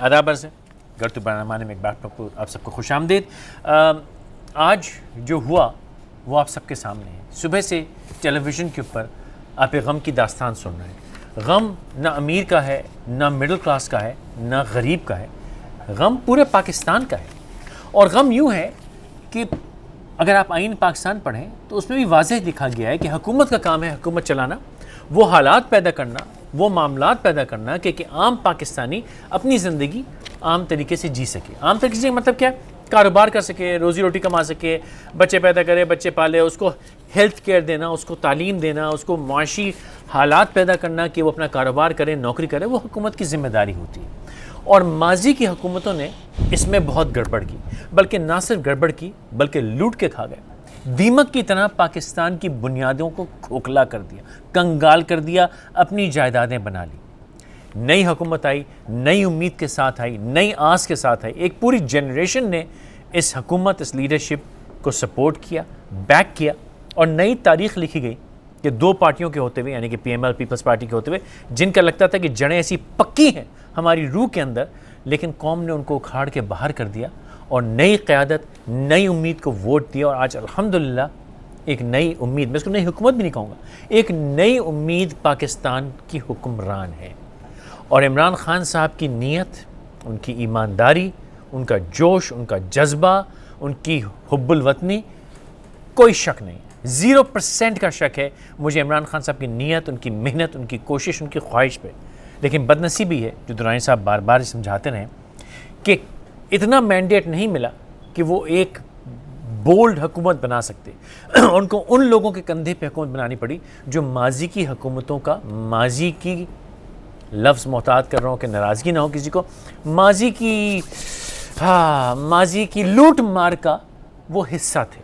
آداب عرض ہے گرتو برنامہ میں ایک بار آپ سب کو خوش آمدید. آج جو ہوا وہ آپ سب کے سامنے ہے. صبح سے ٹیلی ویژن کے اوپر آپ ایک غم کی داستان سن رہے ہیں. غم نہ امیر کا ہے، نہ مڈل کلاس کا ہے، نہ غریب کا ہے. غم پورے پاکستان کا ہے. اور غم یوں ہے کہ اگر آپ آئین پاکستان پڑھیں تو اس میں بھی واضح لکھا گیا ہے کہ حکومت کا کام ہے حکومت چلانا، وہ حالات پیدا کرنا، وہ معاملات پیدا کرنا کہ عام پاکستانی اپنی زندگی عام طریقے سے جی سکے. عام طریقے سے مطلب کیا؟ کاروبار کر سکے، روزی روٹی کما سکے، بچے پیدا کرے، بچے پالے، اس کو ہیلتھ کیئر دینا، اس کو تعلیم دینا، اس کو معاشی حالات پیدا کرنا کہ وہ اپنا کاروبار کرے، نوکری کرے، وہ حکومت کی ذمہ داری ہوتی ہے. اور ماضی کی حکومتوں نے اس میں بہت گڑبڑ کی، بلکہ نہ صرف گڑبڑ کی بلکہ لوٹ کے کھا گئے. دیمک کی طرح پاکستان کی بنیادوں کو کھوکھلا کر دیا، کنگال کر دیا، اپنی جائیدادیں بنا لی. نئی حکومت آئی، نئی امید کے ساتھ آئی، نئی آس کے ساتھ آئی. ایک پوری جنریشن نے اس حکومت، اس لیڈرشپ کو سپورٹ کیا، بیک کیا، اور نئی تاریخ لکھی گئی کہ دو پارٹیوں کے ہوتے ہوئے، یعنی کہ P M L Peoples Party کے ہوتے ہوئے، جن کا لگتا تھا کہ جڑیں ایسی پکی ہیں ہماری روح کے اندر، لیکن قوم نے ان کو اکھاڑ کے باہر کر دیا اور نئی قیادت، نئی امید کو ووٹ دیا. اور آج الحمدللہ ایک نئی امید، میں اس کو نئی حکومت بھی نہیں کہوں گا، ایک نئی امید پاکستان کی حکمران ہے. اور عمران خان صاحب کی نیت، ان کی ایمانداری، ان کا جوش، ان کا جذبہ، ان کی حب الوطنی، کوئی شک نہیں، 0% کا شک ہے مجھے عمران خان صاحب کی نیت، ان کی محنت، ان کی کوشش، ان کی خواہش پہ. لیکن بدنصیبی ہے جو درانی صاحب بار بار سمجھاتے رہے کہ اتنا مینڈیٹ نہیں ملا کہ وہ ایک بولڈ حکومت بنا سکتے. ان کو ان لوگوں کے کندھے پہ حکومت بنانی پڑی جو ماضی کی حکومتوں کا، ماضی کی لفظ محتاط کر رہا ہوں کہ ناراضگی نہ ہو کسی کو، ماضی کی لوٹ مار کا وہ حصہ تھے.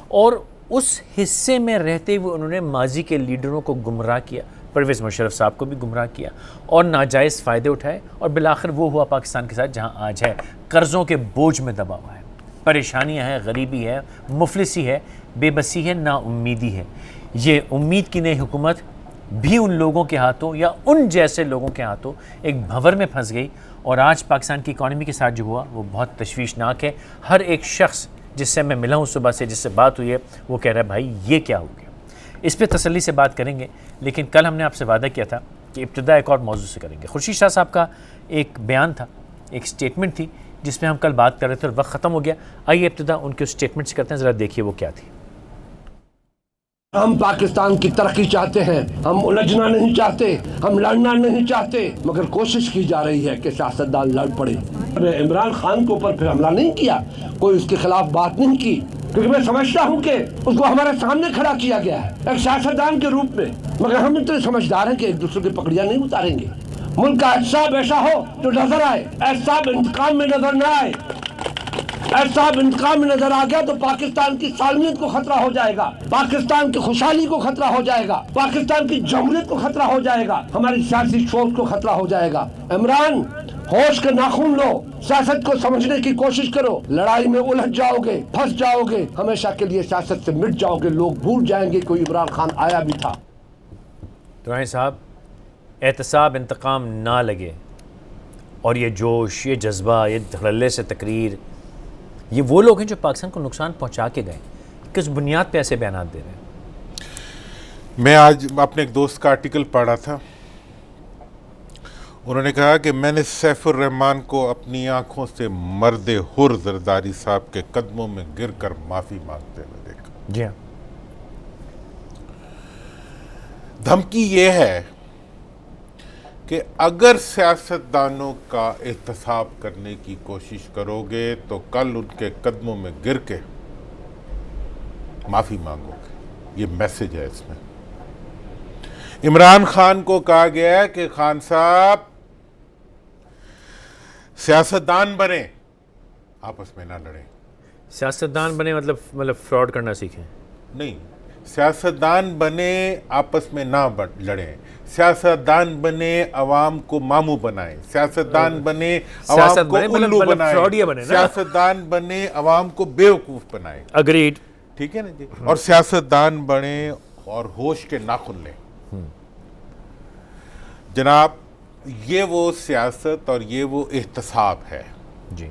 اور اس حصے میں رہتے ہوئے انہوں نے ماضی کے لیڈروں کو گمراہ کیا، پرویز مشرف صاحب کو بھی گمراہ کیا، اور ناجائز فائدے اٹھائے. اور بالآخر وہ ہوا پاکستان کے ساتھ جہاں آج ہے. قرضوں کے بوجھ میں دبا ہوا ہے، پریشانیاں ہیں، غریبی ہے، مفلسی ہے، بے بسی ہے، نا امیدی ہے. یہ امید کی نئی حکومت بھی ان لوگوں کے ہاتھوں یا ان جیسے لوگوں کے ہاتھوں ایک بھنور میں پھنس گئی. اور آج پاکستان کی اکانومی کے ساتھ جو ہوا وہ بہت تشویشناک ہے. ہر ایک شخص جس سے میں ملا ہوں صبح سے، جس سے بات ہوئی ہے، وہ کہہ رہا ہے بھائی یہ کیا ہو گیا. اس پہ تسلی سے بات کریں گے، لیکن کل ہم نے آپ سے وعدہ کیا تھا کہ ابتدا ایک اور موضوع سے کریں گے. خورشید شاہ صاحب کا ایک بیان تھا، ایک سٹیٹمنٹ تھی جس پہ ہم کل بات کر رہے تھے اور وقت ختم ہو گیا. آئیے ابتدا ان کے سٹیٹمنٹ سے کرتے ہیں، ذرا دیکھیے وہ کیا تھی. ہم پاکستان کی ترقی چاہتے ہیں، ہم الجھنا نہیں چاہتے، ہم لڑنا نہیں چاہتے، مگر کوشش کی جا رہی ہے کہ سیاستدان لڑ پڑے. عمران خان کے اوپر پھر حملہ نہیں کیا، کوئی اس کے خلاف بات نہیں کی، کیونکہ میں سمجھتا ہوں کہ اس کو ہمارے سامنے کھڑا کیا گیا ہے ایک سیاستدان کے روپ میں. مگر ہم اتنے سمجھدار ہیں کہ ایک دوسرے کی پکڑیاں نہیں اتاریں گے. ملک کا احتساب ایسا ہو جو نظر آئے، احتساب انتقام میں نظر نہ آئے. احتساب انتقام میں نظر آ گیا تو پاکستان کی سالمیت کو خطرہ ہو جائے گا، پاکستان کی خوشحالی کو خطرہ ہو جائے گا، پاکستان کی جمہوریت کو خطرہ ہو جائے گا، ہماری سیاسی سوچ کو خطرہ ہو جائے گا. عمران، ہوش کے ناخن لو، سیاست کو سمجھنے کی کوشش کرو. لڑائی میں الجھ جاؤ گے، پھنس جاؤ گے، ہمیشہ کے لیے سیاست سے مٹ جاؤ گے. لوگ بھول جائیں گے کوئی عمران خان آیا بھی تھا. درانی صاحب، احتساب انتقام نہ لگے، اور یہ جوش، یہ جذبہ، یہ دھڑلے سے تقریر، یہ وہ لوگ ہیں جو پاکستان کو نقصان پہنچا کے گئے. کس بنیاد پہ ایسے بیانات دے رہے ہیں؟ میں آج اپنے ایک دوست کا آرٹیکل پڑھ رہا تھا. انہوں نے کہا کہ میں نے سیف الرحمان کو اپنی آنکھوں سے مرد حر زرداری صاحب کے قدموں میں گر کر معافی مانگتے ہوئے دیکھا. جی ہاں. دھمکی یہ ہے کہ اگر سیاستدانوں کا احتساب کرنے کی کوشش کرو گے تو کل ان کے قدموں میں گر کے معافی مانگو گے. یہ میسج ہے اس میں. عمران خان کو کہا گیا ہے کہ خان صاحب سیاستدان بنے، آپس میں نہ لڑیں. سیاستدان بنے مطلب فراڈ کرنا سیکھیں؟ نہیں، سیاستدان بنے آپس میں نہ لڑیں. سیاستدان بنے عوام کو ماموں بنائیں. سیاستدان بنے عوام کو الو بنائیں. سیاستدان بنے عوام کو بیوقوف بنائیں. اگریڈ. ٹھیک ہے نا جی. اور سیاستدان بنے اور ہوش کے ناخن لیں. جناب، یہ وہ سیاست اور یہ وہ احتساب ہے جی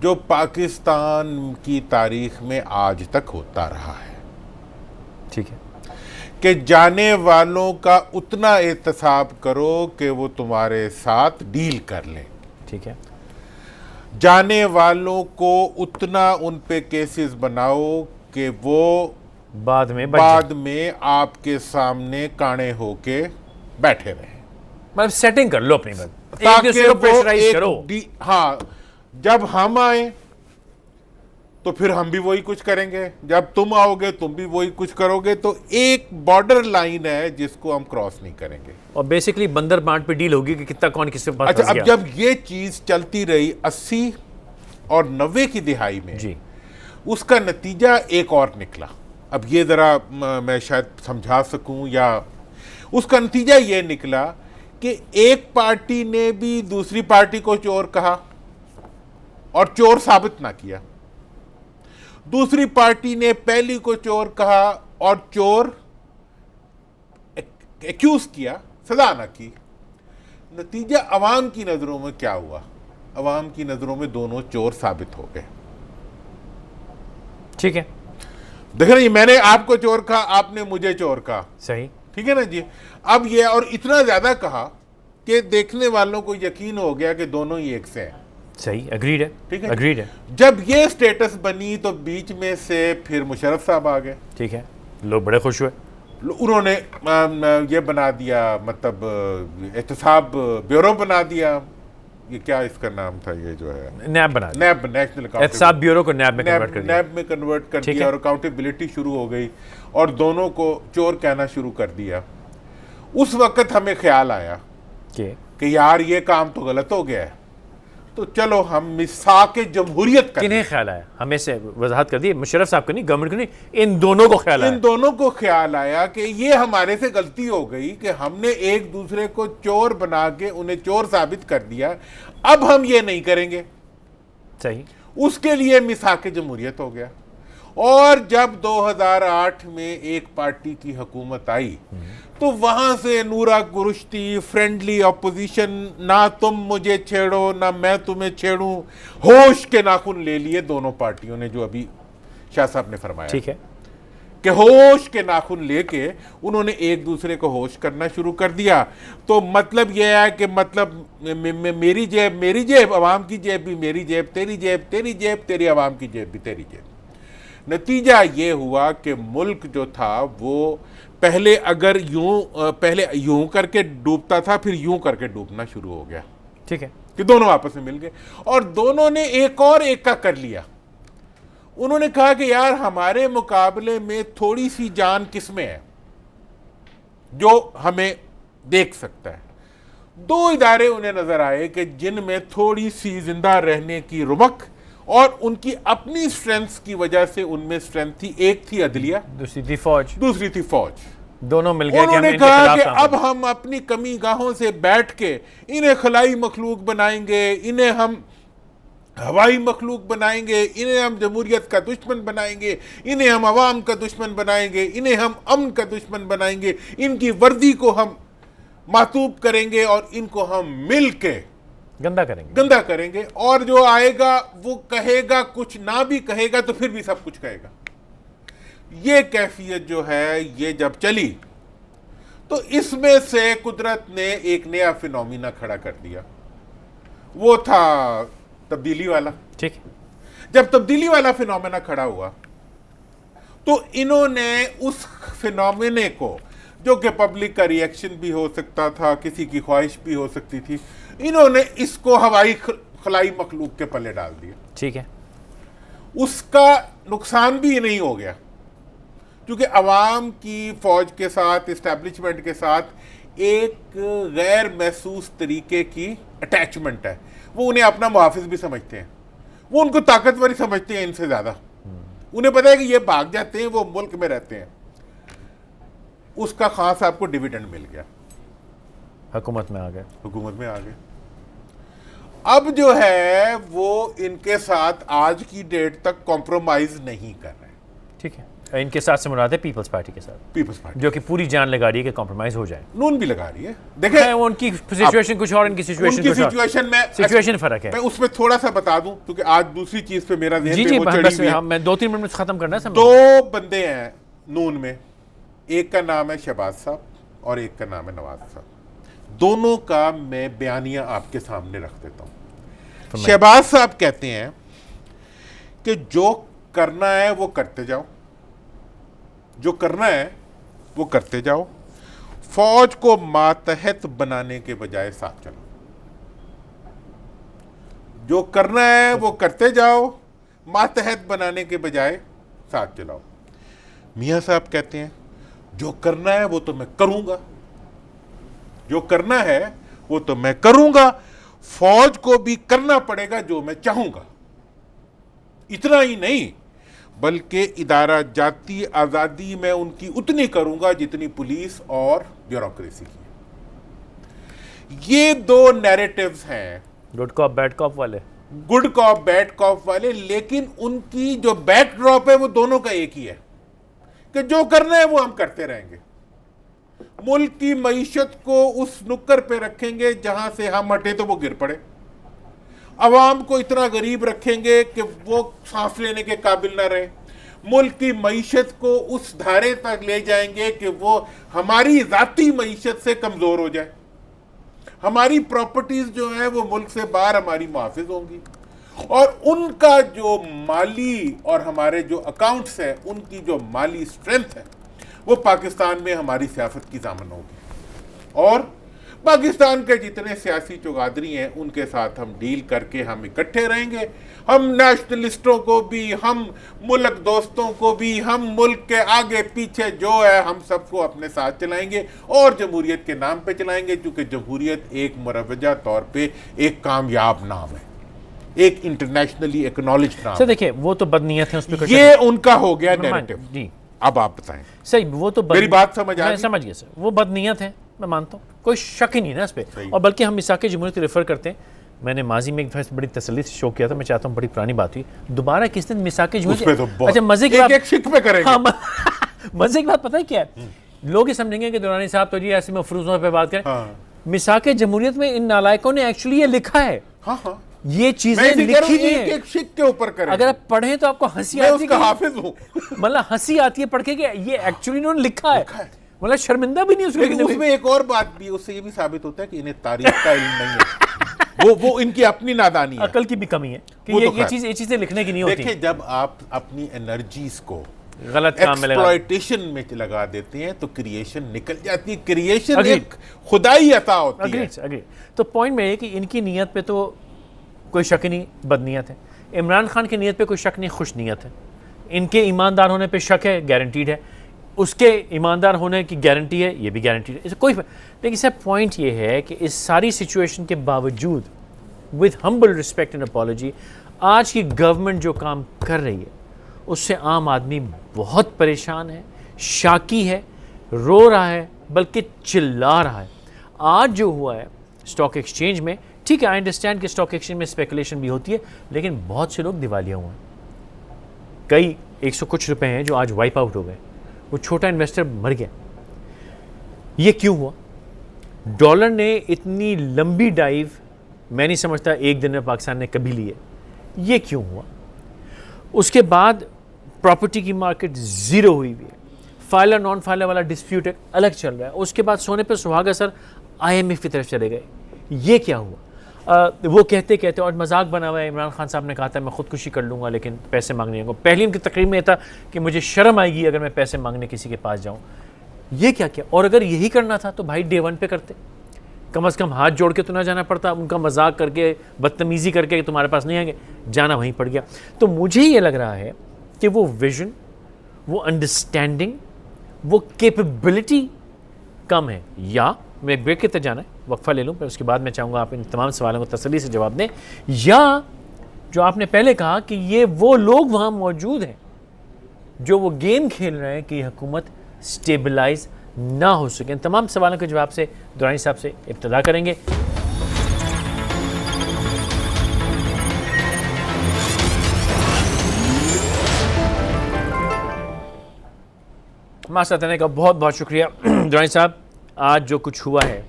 جو پاکستان کی تاریخ میں آج تک ہوتا رہا ہے ٹھیک ہے کہ جانے والوں کا اتنا احتساب کرو کہ وہ تمہارے ساتھ ڈیل کر لیں، ٹھیک ہے جانے والوں کو اتنا ان پہ کیسز بناؤ کہ وہ بعد میں آپ کے سامنے کانے ہو کے بیٹھے رہیں، مطلب سیٹنگ کر لو اپنی بات، ایک تاکہ دوسرے کو وہ پریشرائز کرو۔ ہاں جب ہم آئیں تو پھر ہم بھی وہی کچھ کریں گے، جب تم آؤ گے تم بھی وہی کچھ کرو گے، تو ایک بارڈر لائن ہے جس کو ہم کراس نہیں کریں گے، اور بیسیکلی بندر بانٹ پہ ڈیل ہوگی کہ کتنا کون کس سے پاس اچھا پھنس اب گیا۔ جب یہ چیز چلتی رہی 80 اور 90 کی دہائی میں جی اس کا نتیجہ ایک اور نکلا، اب یہ ذرا میں شاید سمجھا سکوں، یا اس کا نتیجہ یہ نکلا کہ ایک پارٹی نے بھی دوسری پارٹی کو چور کہا اور چور ثابت نہ کیا، دوسری پارٹی نے پہلی کو چور کہا اور چور ایکیوز کیا، سزا نہ کی، نتیجہ عوام کی نظروں میں کیا ہوا؟ عوام کی نظروں میں دونوں چور ثابت ہو گئے۔ ٹھیک ہے دیکھ رہے میں نے آپ کو چور کہا، آپ نے مجھے چور کہا، صحیح ٹھیک ہے نا جی۔ اب یہ اور اتنا زیادہ کہا کہ دیکھنے والوں کو یقین ہو گیا کہ دونوں ہی ایک سے ہیں، صحیح، اگریڈ ہے، ٹھیک ہے اگریڈ ہے، جب یہ سٹیٹس بنی تو بیچ میں سے پھر مشرف صاحب آ گئے، ٹھیک ہے، لوگ بڑے خوش ہوئے، انہوں نے یہ بنا دیا، مطلب احتساب بیورو بنا دیا، یہ کیا اس کا نام تھا، یہ جو ہے نیب بنا دیا، نیب، نیشنل احتساب بیورو کو نیب میں کنورٹ کر دیا، نیب میں کنورٹ کر ٹھیک دیا ہے۔ اور اکاؤنٹیبلٹی شروع ہو گئی اور دونوں کو چور کہنا شروع کر دیا۔ اس وقت ہمیں خیال آیا کہ یار یہ کام تو غلط ہو گیا ہے، تو چلو ہم مساق جمہوریت کریں۔ کنہیں خیال آیا؟ ہمیں سے وضاحت کر دی، مشرف صاحب کو نہیں، گورنمنٹ کو نہیں، ان دونوں کو خیال آیا، ان دونوں کو خیال آیا کہ یہ ہمارے سے غلطی ہو گئی کہ ہم نے ایک دوسرے کو چور بنا کے انہیں چور ثابت کر دیا، اب ہم یہ نہیں کریں گے، صحیح، اس کے لیے مساق جمہوریت ہو گیا۔ اور جب 2008 میں ایک پارٹی کی حکومت آئی تو وہاں سے نورا گرشتی فرینڈلی اپوزیشن، نہ تم مجھے چھیڑو نہ میں تمہیں چھیڑوں، ہوش کے ناخن لے لیے دونوں پارٹیوں نے، جو ابھی شاہ صاحب نے فرمایا ٹھیک ہے، کہ ہوش کے ناخن لے کے انہوں نے ایک دوسرے کو ہوش کرنا شروع کر دیا۔ تو مطلب یہ ہے کہ مطلب میری جیب، عوام کی جیب بھی میری جیب، تیری جیب تیری جیب، تیری عوام کی جیب بھی تیری جیب۔ نتیجہ یہ ہوا کہ ملک جو تھا وہ پہلے یوں کر کے ڈوبتا تھا، پھر یوں کر کے ڈوبنا شروع ہو گیا، ٹھیک ہے، کہ دونوں آپس میں مل گئے اور دونوں نے ایک اور ایک کا کر لیا۔ انہوں نے کہا کہ یار ہمارے مقابلے میں تھوڑی سی جان کس میں ہے جو ہمیں دیکھ سکتا ہے۔ دو ادارے انہیں نظر آئے کہ جن میں تھوڑی سی زندہ رہنے کی رمق اور ان کی اپنی سٹرینتھ کی وجہ سے ان میں سٹرینتھ تھی، ایک تھی عدلیہ، دوسری تھی فوج، دوسری تھی فوج۔ دونوں مل گئے کہ انہوں ہم نے ان کے کہا خلاف کہ کام اب کریں۔ ہم اپنی کمی گاہوں سے بیٹھ کے انہیں خلائی مخلوق بنائیں گے، انہیں ہم ہوائی مخلوق بنائیں گے، انہیں ہم جمہوریت کا دشمن بنائیں گے، انہیں ہم عوام کا دشمن بنائیں گے، انہیں ہم امن کا دشمن بنائیں گے، ان کی وردی کو ہم معطوب کریں گے اور ان کو ہم مل کے گندا کریں گے، اور جو آئے گا وہ کہے گا کچھ، نہ بھی کہے گا تو پھر بھی سب کچھ کہے گا۔ یہ کیفیت جو ہے یہ جب چلی تو اس میں سے قدرت نے ایک نیا فینومینا کھڑا کر دیا، وہ تھا تبدیلی والا۔ ٹھیک، جب تبدیلی والا فینومینا کھڑا ہوا تو انہوں نے اس فینومینے کو، جو کہ پبلک کا ری ایکشن بھی ہو سکتا تھا، کسی کی خواہش بھی ہو سکتی تھی، انہوں نے اس کو ہوائی خلائی مخلوق کے پلے ڈال دیا۔ ٹھیک ہے، اس کا نقصان بھی نہیں ہو گیا کیونکہ عوام کی فوج کے ساتھ، اسٹیبلشمنٹ کے ساتھ ایک غیر محسوس طریقے کی اٹیچمنٹ ہے، وہ انہیں اپنا محافظ بھی سمجھتے ہیں، وہ ان کو طاقتوری سمجھتے ہیں ان سے زیادہ، انہیں پتہ ہے کہ یہ بھاگ جاتے ہیں، وہ ملک میں رہتے ہیں۔ اس کا خان صاحب کو ڈیویڈنڈ مل گیا، حکومت میں آ گئے، اب جو ہے وہ ان کے ساتھ آج کی ڈیٹ تک کمپرومائز نہیں کر رہے، ٹھیک ہے، ان کے ساتھ سے مراد ہے پیپلز پارٹی کے ساتھ، پیپلز پارٹی جو کہ پوری جان لگا رہی ہے کہ کمپرومائز ہو جائے. نون بھی لگا رہی ہے. دیکھیں وہ ان کی سچویشن کچھ اور، ان کی سچویشن کچھ اور، سچویشن فرق ہے. میں اس میں تھوڑا سا بتا دوں کیونکہ آج دوسری چیز پہ میرا ذہن جی وہ چڑھی ہوئی ہے. میں 2-3 منٹ میں ختم کرنا ہے. دو بندے ہیں نون میں، ایک کا نام ہے شہباز صاحب اور ایک کا نام ہے نواز صاحب. دونوں کا میں بیانیہ آپ کے سامنے رکھ دیتا ہوں. شہباز صاحب کہتے ہیں کہ جو کرنا ہے وہ کرتے جاؤ، جو کرنا ہے وہ کرتے جاؤ، فوج کو ماتحت بنانے کے بجائے ساتھ چلو. جو کرنا ہے وہ کرتے جاؤ، ماتحت بنانے کے بجائے ساتھ چلاؤ. میاں صاحب کہتے ہیں جو کرنا ہے وہ تو میں کروں گا، جو کرنا ہے وہ تو میں کروں گا، فوج کو بھی کرنا پڑے گا جو میں چاہوں گا. اتنا ہی نہیں بلکہ ادارہ جاتی آزادی میں ان کی اتنی کروں گا جتنی پولیس اور بیوروکریسی کی. یہ دو نیریٹیوز ہیں، گڈ کاپ بیڈ کاپ والے، گڈ کاپ بیڈ کاپ والے. لیکن ان کی جو بیک ڈراپ ہے وہ دونوں کا ایک ہی ہے کہ جو کرنا ہے وہ ہم کرتے رہیں گے. ملک کی معیشت کو اس نکر پہ رکھیں گے جہاں سے ہم ہٹے تو وہ گر پڑے. عوام کو اتنا غریب رکھیں گے کہ وہ سانس لینے کے قابل نہ رہے. ملک کی معیشت کو اس دھارے تک لے جائیں گے کہ وہ ہماری ذاتی معیشت سے کمزور ہو جائے. ہماری پراپرٹیز جو ہیں وہ ملک سے باہر ہماری محافظ ہوں گی، اور ان کا جو مالی اور ہمارے جو اکاؤنٹس ہیں ان کی جو مالی سٹرینتھ ہے وہ پاکستان میں ہماری سیاست کی ضامن ہوگی. اور پاکستان کے جتنے سیاسی چوگادری ہیں ان کے ساتھ ہم ڈیل کر کے ہم اکٹھے رہیں گے. ہم نیشنلسٹوں کو بھی، ہم ملک دوستوں کو بھی، ہم ملک کے آگے پیچھے جو ہے ہم سب کو اپنے ساتھ چلائیں گے اور جمہوریت کے نام پہ چلائیں گے، کیونکہ جمہوریت ایک مروجہ طور پہ ایک کامیاب نام ہے، ایک انٹرنیشنلی ایکنالجڈ نام. دیکھیں وہ تو بدنیت ہے، اس پہ یہ ان کا ہو گیا نیریٹو. جی اب آپ بتائیں. صحیح، وہ تو میری بات سمجھ آ گئی؟ سمجھ گیا سر، وہ بدنیت ہے، میں مانتا ہوں، کوئی شک ہی نہیں نا اس پہ. اور بلکہ ہم میثاق جمہوریت ریفر کرتے ہیں. میں نے ماضی میں ایک بڑی تسلی سے شو کیا تھا، میں چاہتا ہوں بڑی پرانی بات ہوئی دوبارہ کس دن میثاق جمہوریت. اچھا مزے کی ایک شک پہ کریں گے. مزے کی بات پتہ ہے کیا ہے؟ لوگ یہ سمجھیں گے کہ درانی صاحب تو جی ایسے مفروضوں پہ بات کریں. میثاق جمہوریت میں ان نالائکوں نے ایکچولی یہ لکھا ہے، یہ چیزیں لکھی ہوئی ہیں. ایک شک کے اوپر کریں. اگر آپ پڑھیں تو آپ کو ہنسی میں آتی اس کا حافظ ہوں، مطلب ہنسی آتی ہے پڑھ کے کہ یہ ایکچولی انہوں نے لکھا ہے، مطلب شرمندہ بھی نہیں اس لیکن اس میں ایک اور بات بھی، اس سے یہ بھی ثابت ہوتا ہے کہ انہیں تاریخ کا علم نہیں ہے. وہ ان کی اپنی نادانی ہے، عقل کی بھی کمی ہے کہ یہ چیزیں لکھنے کی نہیں ہوتی. دیکھیں جب آپ اپنی انرجیز کو غلط کام میں ایکسپلائٹیشن میں لگا دیتے ہیں تو کریشن نکل جاتی ہے. کریشن ایک خدائی عطا ہوتی ہے. تو پوائنٹ میں یہ کہ ان کی نیت پہ تو کوئی شک نہیں بد نیت ہے، عمران خان کی نیت پہ کوئی شک نہیں خوش نیت ہے. ان کے ایماندار ہونے پہ شک ہے، گارنٹیڈ ہے. اس کے ایماندار ہونے کی گارنٹی ہے، یہ بھی گارنٹیڈ ہے. اسے کوئی لیکن سر پوائنٹ یہ ہے کہ اس ساری سچویشن کے باوجود with humble respect and apology آج کی گورنمنٹ جو کام کر رہی ہے اس سے عام آدمی بہت پریشان ہے، شاکی ہے، رو رہا ہے، بلکہ چلا رہا ہے. آج جو ہوا ہے اسٹاک ایکسچینج میں، ٹھیک ہے آئی انڈرسٹینڈ کہ اسٹاک ایکسچینج میں اسپیکولیشن بھی ہوتی ہے، لیکن بہت سے لوگ دیوالیہ ہوئے ہیں. کئی 100 کچھ روپے ہیں جو آج وائپ آؤٹ ہو گئے. وہ چھوٹا انویسٹر مر گیا. یہ کیوں ہوا؟ ڈالر نے اتنی لمبی ڈائیو میں نہیں سمجھتا ایک دن میں پاکستان نے کبھی لی ہے. یہ کیوں ہوا؟ اس کے بعد پراپرٹی کی مارکیٹ زیرو ہوئی ہوئی ہے. فائلر نان فائلر والا ڈسپیوٹ الگ چل رہا ہے. اس کے بعد سونے پہ سہاگا سر IMF کی طرف چلے گئے. یہ کیا ہوا؟ وہ کہتے اور مذاق بنا ہوا ہے. عمران خان صاحب نے کہا تھا میں خودکشی کر لوں گا لیکن پیسے مانگنے کو. پہلی ان کی تقریر میں یہ تھا کہ مجھے شرم آئے گی اگر میں پیسے مانگنے کسی کے پاس جاؤں. یہ کیا کیا؟ اور اگر یہی کرنا تھا تو بھائی ڈے 1 پہ کرتے، کم از کم ہاتھ جوڑ کے تو نہ جانا پڑتا. ان کا مذاق کر کے بدتمیزی کر کے کہ تمہارے پاس نہیں آئیں گے، جانا وہیں پڑ گیا. تو مجھے یہ لگ رہا ہے کہ وہ ویژن، وہ انڈرسٹینڈنگ، وہ کیپیبلٹی کم ہے. یا میں ایک بریک کے تک جانا ہے، وقفہ لے لوں، پھر اس کے بعد میں چاہوں گا آپ ان تمام سوالوں کو تسلی سے جواب دیں. یا جو آپ نے پہلے کہا کہ یہ وہ لوگ وہاں موجود ہیں جو وہ گیم کھیل رہے ہیں کہ یہ حکومت سٹیبلائز نہ ہو سکے. ان تمام سوالوں کے جواب سے درانی صاحب سے ابتدا کریں گے. ہمارے ساتھ رہنے کا بہت بہت شکریہ درانی صاحب. آج جو کچھ ہوا ہے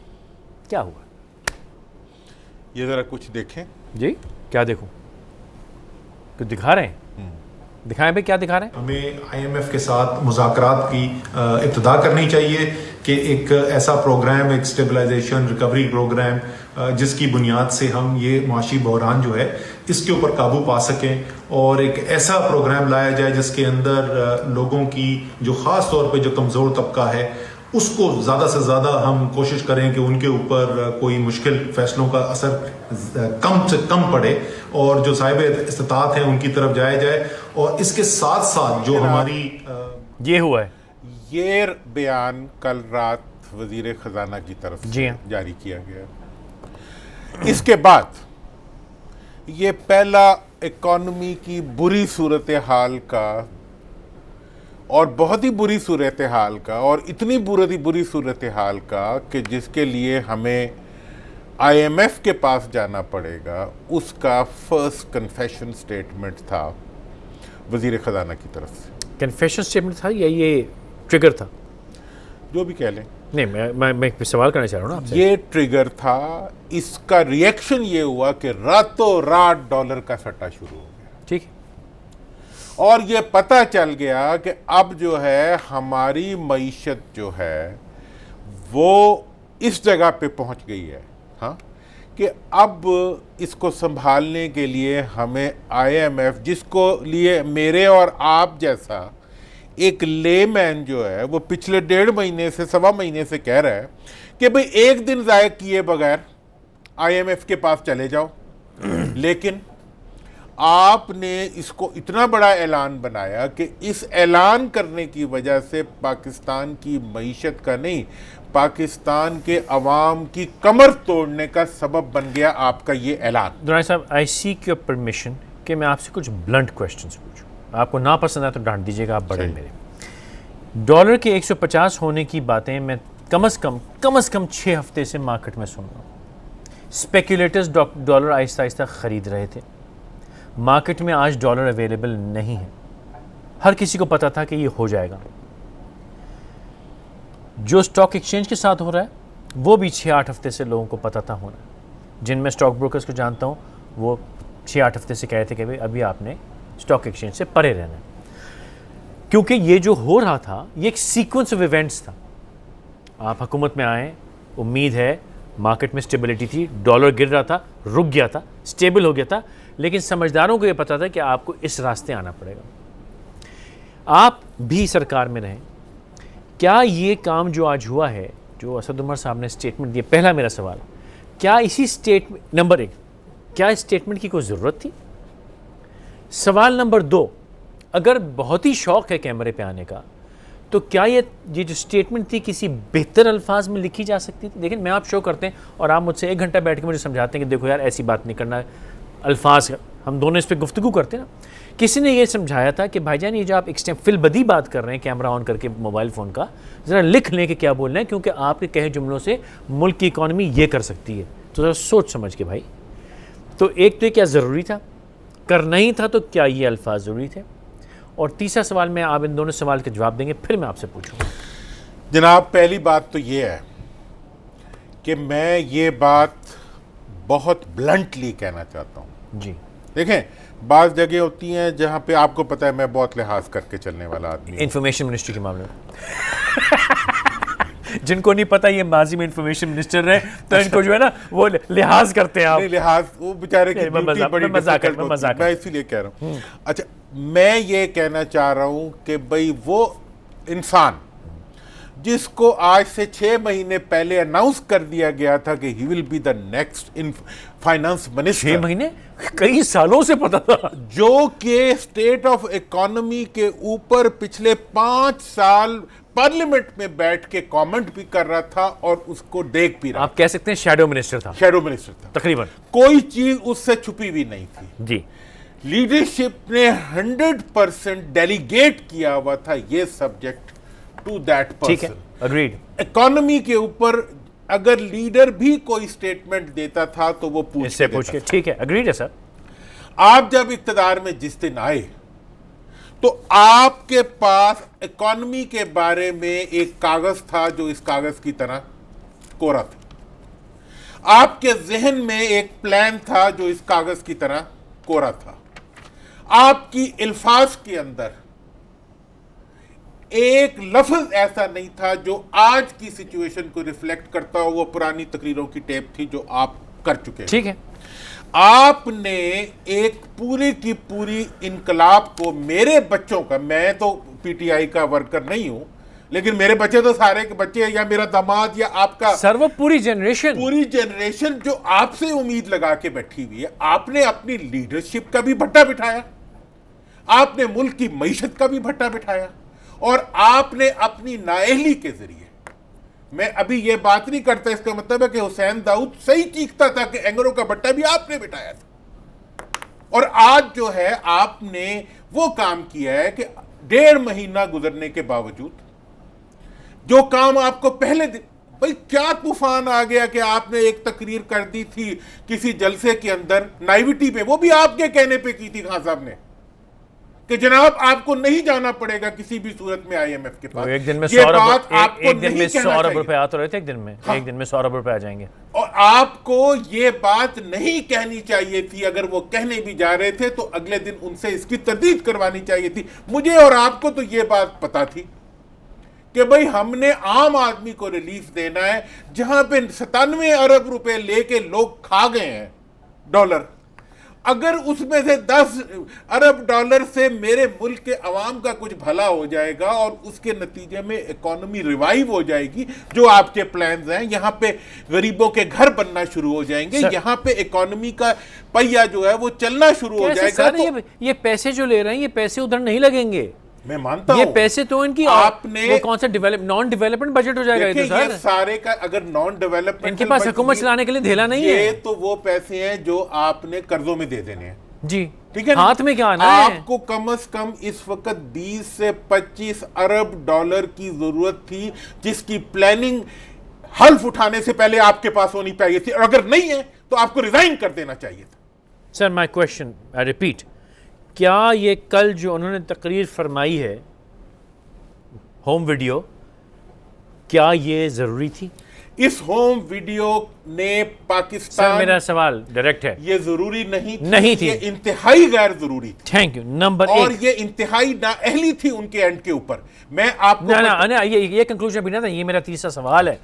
کیا ہوا؟ یہ ذرا کچھ دیکھیں. جی کیا دیکھوں؟ کچھ دکھا رہے ہیں؟ دکھائیں بھائی کیا دکھا رہے ہیں؟ ہمیں آئی ایم ایف کے ساتھ مذاکرات کی ابتدا کرنی چاہیے کہ ایک ایسا پروگرام، ایک اسٹیبلائزیشن ریکوری پروگرام جس کی بنیاد سے ہم یہ معاشی بحران جو ہے اس کے اوپر قابو پا سکیں، اور ایک ایسا پروگرام لایا جائے جس کے اندر لوگوں کی جو خاص طور پہ جو کمزور طبقہ ہے اس کو زیادہ سے زیادہ ہم کوشش کریں کہ ان کے اوپر کوئی مشکل فیصلوں کا اثر کم سے کم پڑے، اور جو صاحب استطاعت ہیں ان کی طرف جایا جائے. اور اس کے ساتھ ساتھ جو ہماری یہ ہوا ہے، یہ بیان کل رات وزیر خزانہ کی طرف سے جاری کیا گیا. اس کے بعد یہ پہلا اکانومی کی بری صورتحال کا، اور بہت ہی بری صورتحال کا، اور اتنی بری صورتحال کا کہ جس کے لیے ہمیں آئی ایم ایف کے پاس جانا پڑے گا، اس کا فرسٹ کنفیشن سٹیٹمنٹ تھا وزیر خزانہ کی طرف سے. کنفیشن سٹیٹمنٹ تھا یا یہ ٹریگر تھا؟ جو بھی کہہ لیں. نہیں، میں سوال کرنا چاہ رہا ہوں نا آپ سے. یہ ٹریگر تھا. اس کا ریئیکشن یہ ہوا کہ راتوں رات ڈالر کا سٹا شروع ہو گیا. ٹھیک ہے. اور یہ پتہ چل گیا کہ اب جو ہے ہماری معیشت جو ہے وہ اس جگہ پہ پہنچ گئی ہے ہاں کہ اب اس کو سنبھالنے کے لیے ہمیں آئی ایم ایف، جس کو لیے میرے اور آپ جیسا ایک لے مین جو ہے وہ پچھلے 1.5 مہینے سے 1.25 مہینے سے کہہ رہا ہے کہ بھئی ایک دن ضائع کیے بغیر آئی ایم ایف کے پاس چلے جاؤ، لیکن آپ نے اس کو اتنا بڑا اعلان بنایا کہ اس اعلان کرنے کی وجہ سے پاکستان کی معیشت کا نہیں، پاکستان کے عوام کی کمر توڑنے کا سبب بن گیا آپ کا یہ اعلان. درانی صاحب، آئی سیک یور پرمیشن کہ میں آپ سے کچھ بلنٹ کویسچنز پوچھوں. آپ کو ناپسند ہے تو ڈانٹ دیجیے گا، آپ بڑے میرے. ڈالر کے 150 ہونے کی باتیں میں کم از کم 6 ہفتے سے مارکیٹ میں سن رہا ہوں. اسپیکولیٹرز ڈالر آہستہ آہستہ خرید رہے تھے. مارکیٹ میں آج ڈالر اویلیبل نہیں ہے. ہر کسی کو پتا تھا کہ یہ ہو جائے گا. جو اسٹاک ایکسچینج کے ساتھ ہو رہا ہے وہ بھی 6-8 ہفتے سے لوگوں کو پتا تھا ہونا ہے. جن میں اسٹاک بروکرز کو جانتا ہوں وہ 6-8 ہفتے سے کہہ رہے تھے کہ ابھی آپ نے اسٹاک ایکسچینج سے پرے رہنا ہے، کیونکہ یہ جو ہو رہا تھا یہ ایک سیکوینس آف ایونٹس تھا. آپ حکومت میں آئیں، امید ہے مارکیٹ میں اسٹیبلٹی تھی، ڈالر گر رہا تھا، رک گیا تھا، اسٹیبل ہو گیا تھا، لیکن سمجھداروں کو یہ پتا تھا کہ آپ کو اس راستے آنا پڑے گا. آپ بھی سرکار میں رہیں. کیا یہ کام جو آج ہوا ہے، جو اسد عمر صاحب نے اسٹیٹمنٹ دیا، پہلا میرا سوال، کیا اسی اسٹیٹمنٹ نمبر 1 کیا اس اسٹیٹمنٹ کی کوئی ضرورت تھی؟ سوال نمبر 2، اگر بہت ہی شوق ہے کیمرے پہ آنے کا تو کیا یہ جو اسٹیٹمنٹ تھی کسی بہتر الفاظ میں لکھی جا سکتی تھی؟ لیکن میں آپ شو کرتے ہیں اور آپ مجھ سے 1 گھنٹہ بیٹھ کے مجھے سمجھاتے ہیں کہ دیکھو یار ایسی بات نہیں کرنا، الفاظ ہم دونوں اس پہ گفتگو کرتے ہیں نا. کسی نے یہ سمجھایا تھا کہ بھائی جان یہ جو آپ فی البدی بات کر رہے ہیں کیمرہ آن کر کے موبائل فون کا، ذرا لکھ لیں کہ کیا بولنا ہے، کیونکہ آپ کے کہے جملوں سے ملک کی اکانومی یہ کر سکتی ہے. تو ذرا سوچ سمجھ کے بھائی. تو ایک تو یہ کیا ضروری تھا، کرنا ہی تھا تو کیا یہ الفاظ ضروری تھے؟ اور تیسرا سوال میں آپ ان دونوں سوال کے جواب دیں گے، پھر میں آپ سے پوچھوں گا. جناب پہلی بات تو یہ ہے کہ میں یہ بات بہت بلنٹلی کہنا چاہتا ہوں. جی دیکھیں، بعض جگہ ہوتی ہیں جہاں پہ آپ کو پتہ ہے میں بہت لحاظ کر کے چلنے والا آدمی ہوں. انفارمیشن منسٹری کے معاملے میں جن کو نہیں پتا یہ ماضی میں انفارمیشن منسٹر رہے تو ان کو جو ہے نا وہ لحاظ کرتے ہیں آپ. نہیں لحاظ، وہ بیچارے کی ڈیوٹی بڑی ڈیفیکلٹ ہوتی ہے، میں اسی لیے کہہ رہا ہوں. اچھا، میں یہ کہنا چاہ رہا ہوں کہ بھئی وہ انسان جس کو آج سے 6 مہینے پہلے اناؤنس کر دیا گیا تھا کہ he will be the next finance minister, 6 مہینے کئی سالوں سے پتا تھا، جو کہ اسٹیٹ آف اکانومی کے اوپر پچھلے 5 سال پارلیمنٹ میں بیٹھ کے کامنٹ بھی کر رہا تھا اور اس کو دیکھ بھی رہا. آپ کہہ سکتے ہیں شیڈو منسٹر تھا. شیڈو منسٹر تھا تقریباً. کوئی چیز اس سے چھپی ہوئی نہیں تھی. جی. لیڈرشپ نے 100% ڈیلیگیٹ کیا ہوا تھا یہ سبجیکٹ ٹو دیٹ پرسن. ٹھیک ہے، اگریڈ. اکانومی کے اوپر اگر لیڈر بھی کوئی اسٹیٹمنٹ دیتا تھا تو وہ اس سے پوچھ کے. ٹھیک ہے، اگریڈ ہے سر. آپ جب اقتدار میں جس دن آئے تو آپ کے پاس اکانومی کے بارے میں ایک کاغذ تھا جو اس کاغذ کی طرح کوڑا تھا. آپ کے ذہن میں ایک پلان تھا جو اس کاغذ کی طرح کوڑا تھا. آپ کی الفاظ کے اندر ایک لفظ ایسا نہیں تھا جو آج کی سچویشن کو ریفلیکٹ کرتا ہو. وہ پرانی تقریروں کی ٹیپ تھی جو آپ کر چکے ہیں. ٹھیک ہے. آپ نے ایک پوری کی پوری انقلاب کو, میرے بچوں کا, میں تو پی ٹی آئی کا ورکر نہیں ہوں لیکن میرے بچے تو سارے کے بچے, یا میرا داماد یا آپ کا سر, وہ پوری جنریشن جو آپ سے امید لگا کے بیٹھی ہوئی ہے. آپ نے اپنی لیڈرشپ کا بھی بھٹا بٹھایا, آپ نے ملک کی معیشت کا بھی بھٹا بٹھایا, اور آپ نے اپنی نااہلی کے ذریعے, میں ابھی یہ بات نہیں کرتا, اس کا مطلب ہے کہ حسین داؤد صحیح چیختا تھا کہ اینگروں کا بٹا بھی آپ نے بٹھایا تھا. اور آج جو ہے آپ نے وہ کام کیا ہے کہ 1.5 مہینہ گزرنے کے باوجود جو کام آپ کو پہلے بھئی کیا طوفان آ گیا کہ آپ نے ایک تقریر کر دی تھی کسی جلسے کے اندر نائیوٹی پہ, وہ بھی آپ کے کہنے پہ کی تھی خان صاحب نے, کہ جناب آپ کو نہیں جانا پڑے گا کسی بھی صورت میں آئی ایم ایف کے پاس. ایک دن میں 100 ارب روپے آ تو رہے تھے, ایک دن میں 100 ارب روپے آ جائیں گے. اور آپ کو یہ بات نہیں کہنی چاہیے تھی. اگر وہ کہنے بھی جا رہے تھے تو اگلے دن ان سے اس کی تردید کروانی چاہیے تھی. مجھے اور آپ کو تو یہ بات پتا تھی کہ بھئی ہم نے عام آدمی کو ریلیف دینا ہے, جہاں پہ 97 ارب روپے لے کے لوگ کھا گئے ہیں ڈالر. اگر اس میں سے 10 ارب ڈالر سے میرے ملک کے عوام کا کچھ بھلا ہو جائے گا اور اس کے نتیجے میں اکانومی ریوائیو ہو جائے گی, جو آپ کے پلانز ہیں, یہاں پہ غریبوں کے گھر بننا شروع ہو جائیں گے, یہاں پہ اکانومی کا پہیا جو ہے وہ چلنا شروع ہو جائے گا. یہ پیسے جو لے رہے ہیں یہ پیسے ادھر نہیں لگیں گے, میں مانتا ہوں. یہ پیسے تو ان کی آپ نے وہ کون سا نان ڈیولپمنٹ بجٹ ہو جائے گا. یہ سارے کا اگر نان ڈیولپمنٹ ان کے پاس حکومت چلانے کے لیے دھیلا نہیں ہے. یہ تو وہ پیسے ہیں جو آپ نے قرضوں میں دے دینے ہیں. جی ٹھیک ہے, ہاتھ میں کیا آنا ہے. آپ کو کم از کم اس وقت 20 سے 25 ارب ڈالر کی ضرورت تھی, جس کی پلاننگ حلف اٹھانے سے پہلے آپ کے پاس ہونی چاہیے تھی, اور اگر نہیں ہے تو آپ کو ریزائن کر دینا چاہیے تھا. سر مائی کوشچن آئی ریپیٹ, کیا یہ کل جو انہوں نے تقریر فرمائی ہے ہوم ویڈیو, کیا یہ ضروری تھی؟ اس ہوم ویڈیو نے پاکستان, سر میرا سوال ڈائریکٹ ہے, یہ ضروری نہیں تھی, یہ انتہائی غیر ضروری تھی. Thank you. نمبر 1, اور یہ انتہائی نااہلی تھی ان کے اینڈ کے اوپر. میں آپ کو یہ کنکلوژن بھی نہ تھا, یہ میرا تیسرا سوال ہے.